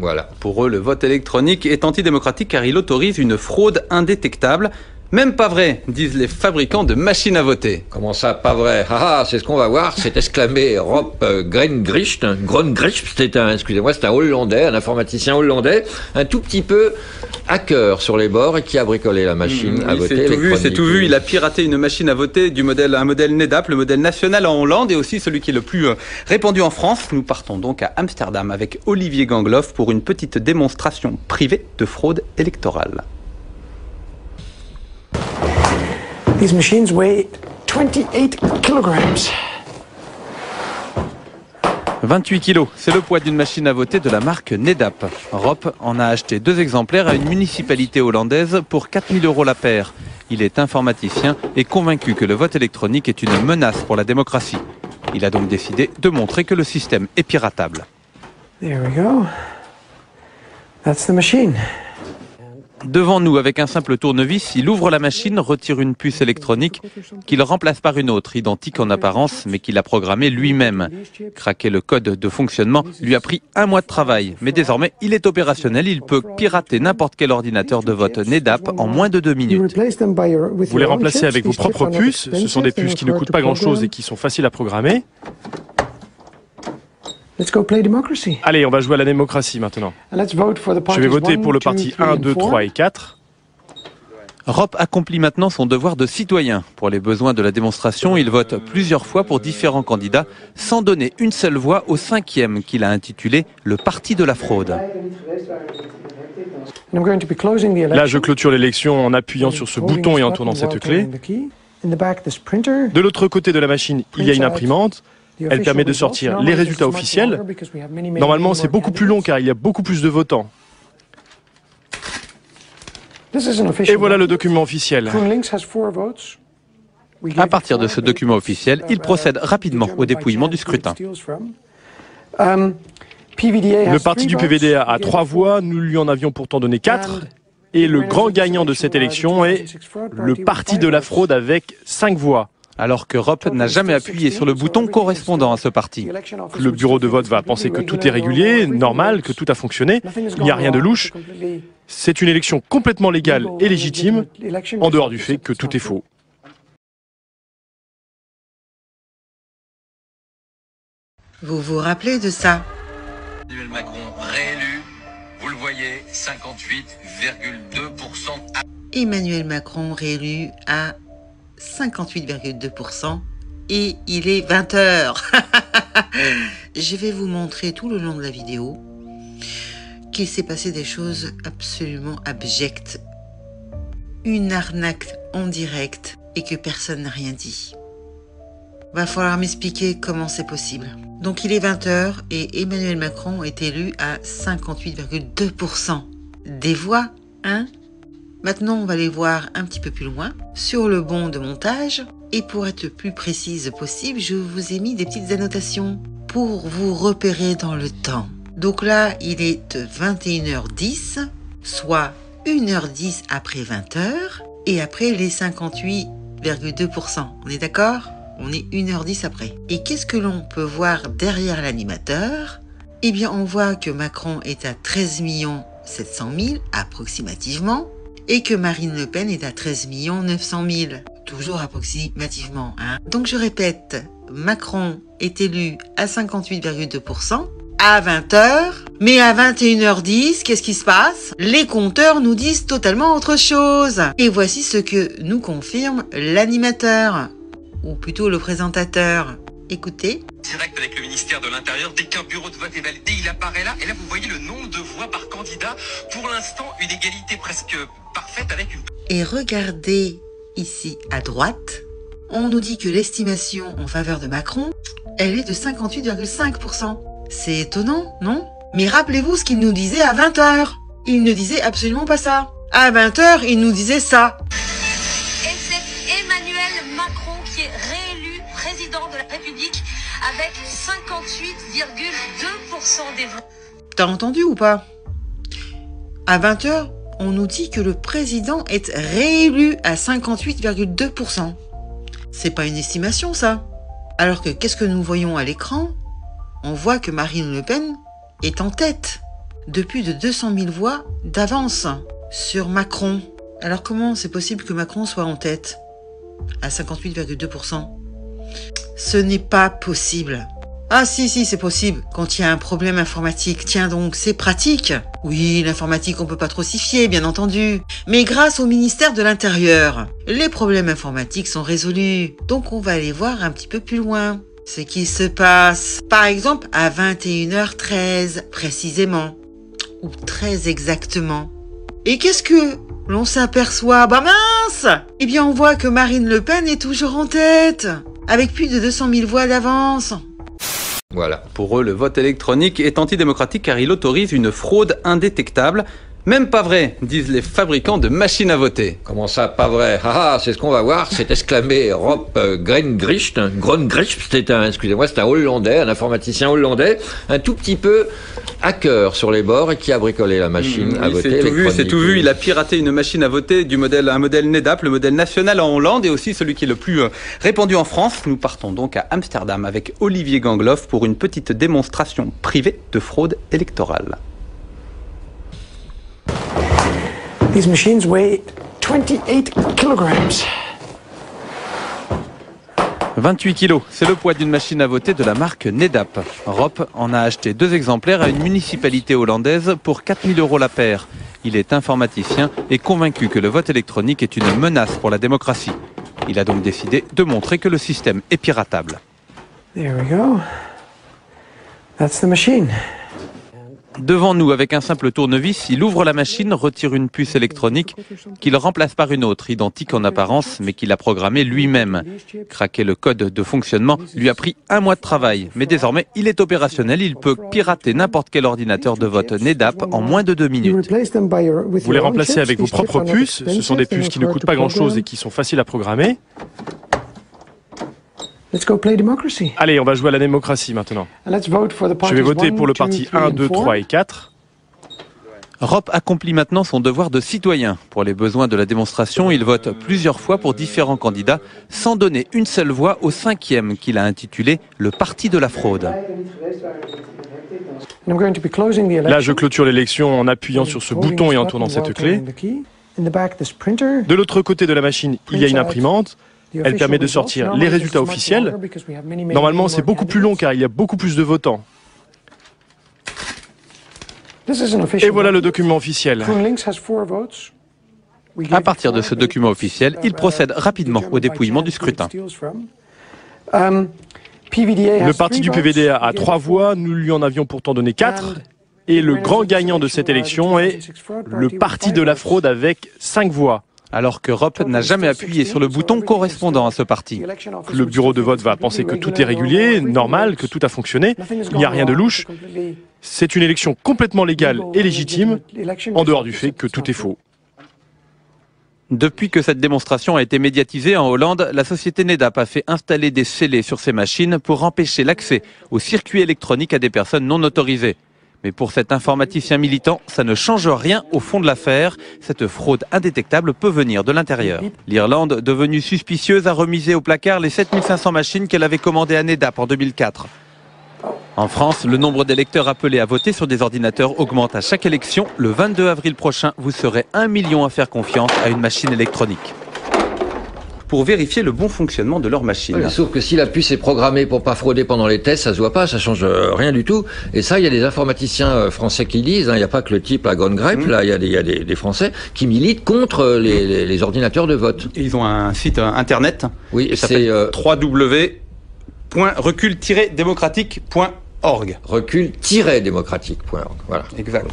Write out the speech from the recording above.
Voilà. Pour eux, le vote électronique est antidémocratique car il autorise une fraude indétectable. Même pas vrai, disent les fabricants de machines à voter. Comment ça, pas vrai? C'est ce qu'on va voir, c'est exclamé Rob Grongricht. Grongricht, c'est un Hollandais, un informaticien hollandais, un tout petit peu hacker sur les bords et qui a bricolé la machine à voter électronique. C'est tout vu, il a piraté une machine à voter un modèle NEDAP, le modèle national en Hollande et aussi celui qui est le plus répandu en France. Nous partons donc à Amsterdam avec Olivier Gangloff pour une petite démonstration privée de fraude électorale. These machines weigh 28 kilograms. 28 kilos, c'est le poids d'une machine à voter de la marque NEDAP. Rob en a acheté 2 exemplaires à une municipalité hollandaise pour 4 000 € la paire. Il est informaticien et convaincu que le vote électronique est une menace pour la démocratie. Il a donc décidé de montrer que le système est piratable. There we go. That's the machine. Devant nous, avec un simple tournevis, il ouvre la machine, retire une puce électronique qu'il remplace par une autre, identique en apparence, mais qu'il a programmée lui-même. Craquer le code de fonctionnement lui a pris 1 mois de travail, mais désormais, il est opérationnel. Il peut pirater n'importe quel ordinateur de vote NEDAP en moins de 2 minutes. Vous les remplacez avec vos propres puces. Ce sont des puces qui ne coûtent pas grand-chose et qui sont faciles à programmer. Let's go play democracy. Allez, on va jouer à la démocratie maintenant. Je vais voter pour le parti 1, 2, 3 et 4. Rob accomplit maintenant son devoir de citoyen. Pour les besoins de la démonstration, il vote plusieurs fois pour différents candidats, sans donner une seule voix au 5e qu'il a intitulé « Le Parti de la fraude ». Là, je clôture l'élection en appuyant sur ce bouton et en tournant cette clé. De l'autre côté de la machine, il y a une imprimante. Elle permet de sortir les résultats officiels. Normalement, c'est beaucoup plus long car il y a beaucoup plus de votants. Et voilà le document officiel. À partir de ce document officiel, il procède rapidement au dépouillement du scrutin. Le parti du PVDA a 3 voix, nous lui en avions pourtant donné 4. Et le grand gagnant de cette élection est le Parti de la fraude avec 5 voix. Alors que Rob n'a jamais appuyé sur le bouton correspondant à ce parti. Le bureau de vote va penser que tout est régulier, normal, que tout a fonctionné, il n'y a rien de louche. C'est une élection complètement légale et légitime, en dehors du fait que tout est faux. Vous vous rappelez de ça? Emmanuel Macron réélu, vous le voyez, 58,2%. Emmanuel Macron réélu à 58,2% et il est 20h. Je vais vous montrer tout le long de la vidéo qu'il s'est passé des choses absolument abjectes. Une arnaque en direct et que personne n'a rien dit. Va falloir m'expliquer comment c'est possible. Donc il est 20h et Emmanuel Macron est élu à 58,2% des voix, hein? Maintenant, on va aller voir un petit peu plus loin sur le bon de montage. Et pour être le plus précise possible, je vous ai mis des petites annotations pour vous repérer dans le temps. Donc là, il est 21h10, soit 1h10 après 20h, et après les 58,2%. On est d'accord? On est 1h10 après. Et qu'est-ce que l'on peut voir derrière l'animateur? Eh bien, on voit que Macron est à 13 700 000 approximativement, et que Marine Le Pen est à 13 900 000, toujours approximativement. Hein. Donc je répète, Macron est élu à 58,2% à 20h, mais à 21h10, qu'est-ce qui se passe? Les compteurs nous disent totalement autre chose. Et voici ce que nous confirme l'animateur, ou plutôt le présentateur. Écoutez. Direct avec le ministère de l'Intérieur, dès qu'un bureau de vote est validé, il apparaît là, et là vous voyez le nombre de voix par candidat. Pour l'instant, une égalité presque parfaite avec une... Et regardez ici à droite, on nous dit que l'estimation en faveur de Macron, elle est de 58,5%. C'est étonnant, non? Mais rappelez-vous ce qu'il nous disait à 20h. Il ne disait absolument pas ça. À 20h, il nous disait ça. Et c'est Emmanuel Macron qui est réélu président de la République avec 58,2% des voix. T'as entendu ou pas? À 20h, on nous dit que le président est réélu à 58,2%. C'est pas une estimation, ça. Alors que qu'est-ce que nous voyons à l'écran? On voit que Marine Le Pen est en tête de plus de 200 000 voix d'avance sur Macron. Alors comment c'est possible que Macron soit en tête à 58,2%? Ce n'est pas possible. Ah si, c'est possible, quand il y a un problème informatique. Tiens donc, c'est pratique. Oui, l'informatique, on peut pas trop s'y fier, bien entendu. Mais grâce au ministère de l'Intérieur, les problèmes informatiques sont résolus. Donc on va aller voir un petit peu plus loin ce qui se passe. Par exemple, à 21h13, précisément. Ou très exactement. Et qu'est-ce que l'on s'aperçoit? Bah mince! Eh bien, on voit que Marine Le Pen est toujours en tête, avec plus de 200 000 voix d'avance. Voilà. Pour eux, le vote électronique est antidémocratique car il autorise une fraude indétectable. Même pas vrai, disent les fabricants de machines à voter. Comment ça, pas vrai? C'est ce qu'on va voir. C'est exclamé Rob Grengricht. Grongricht, c'est un Hollandais, un informaticien hollandais, un tout petit peu hacker sur les bords et qui a bricolé la machine à voter électronique. C'est tout vu. Il a piraté une machine à voter un modèle NEDAP, le modèle national en Hollande et aussi celui qui est le plus répandu en France. Nous partons donc à Amsterdam avec Olivier Gangloff pour une petite démonstration privée de fraude électorale. These machines weigh 28 kilograms. 28 kilos, c'est le poids d'une machine à voter de la marque NEDAP. Rob en a acheté 2 exemplaires à une municipalité hollandaise pour 4 000 € la paire. Il est informaticien et convaincu que le vote électronique est une menace pour la démocratie. Il a donc décidé de montrer que le système est piratable. There we go. That's the machine. Devant nous, avec un simple tournevis, il ouvre la machine, retire une puce électronique qu'il remplace par une autre, identique en apparence, mais qu'il a programmée lui-même. Craquer le code de fonctionnement lui a pris 1 mois de travail, mais désormais, il est opérationnel. Il peut pirater n'importe quel ordinateur de vote NEDAP en moins de 2 minutes. Vous les remplacez avec vos propres puces. Ce sont des puces qui ne coûtent pas grand-chose et qui sont faciles à programmer. Let's go play democracy. Allez, on va jouer à la démocratie maintenant. Je vais voter pour le parti 1, 2, 3 et 4. Rob accomplit maintenant son devoir de citoyen. Pour les besoins de la démonstration, il vote plusieurs fois pour différents candidats, sans donner une seule voix au 5e qu'il a intitulé « Le Parti de la fraude ». Là, je clôture l'élection en appuyant sur ce bouton et en tournant cette clé. De l'autre côté de la machine, il y a une imprimante. Elle permet de sortir les résultats officiels. Normalement, c'est beaucoup plus long car il y a beaucoup plus de votants. Et voilà le document officiel. À partir de ce document officiel, il procède rapidement au dépouillement du scrutin. Le parti du PVD a 3 voix, nous lui en avions pourtant donné 4. Et le grand gagnant de cette élection est le parti de la fraude avec 5 voix. Alors que Rob n'a jamais appuyé sur le bouton correspondant à ce parti. Le bureau de vote va penser que tout est régulier, normal, que tout a fonctionné, il n'y a rien de louche. C'est une élection complètement légale et légitime, en dehors du fait que tout est faux. Depuis que cette démonstration a été médiatisée en Hollande, la société NEDAP a fait installer des scellés sur ses machines pour empêcher l'accès aux circuits électroniques à des personnes non autorisées. Mais pour cet informaticien militant, ça ne change rien au fond de l'affaire. Cette fraude indétectable peut venir de l'intérieur. L'Irlande, devenue suspicieuse, a remisé au placard les 7500 machines qu'elle avait commandées à NEDAP en 2004. En France, le nombre d'électeurs appelés à voter sur des ordinateurs augmente à chaque élection. Le 22 avril prochain, vous serez 1 million à faire confiance à une machine électronique pour vérifier le bon fonctionnement de leur machine. Oui, sauf que si la puce est programmée pour pas frauder pendant les tests, ça se voit pas, ça change rien du tout. Et ça, il y a des informaticiens français qui le disent. Il n'y a pas que le type à Grongreip, là, il y a des Français qui militent contre les ordinateurs de vote. Et ils ont un site internet. Oui, c'est www.recul-démocratique.org. Recul-démocratique.org. Voilà. Exact.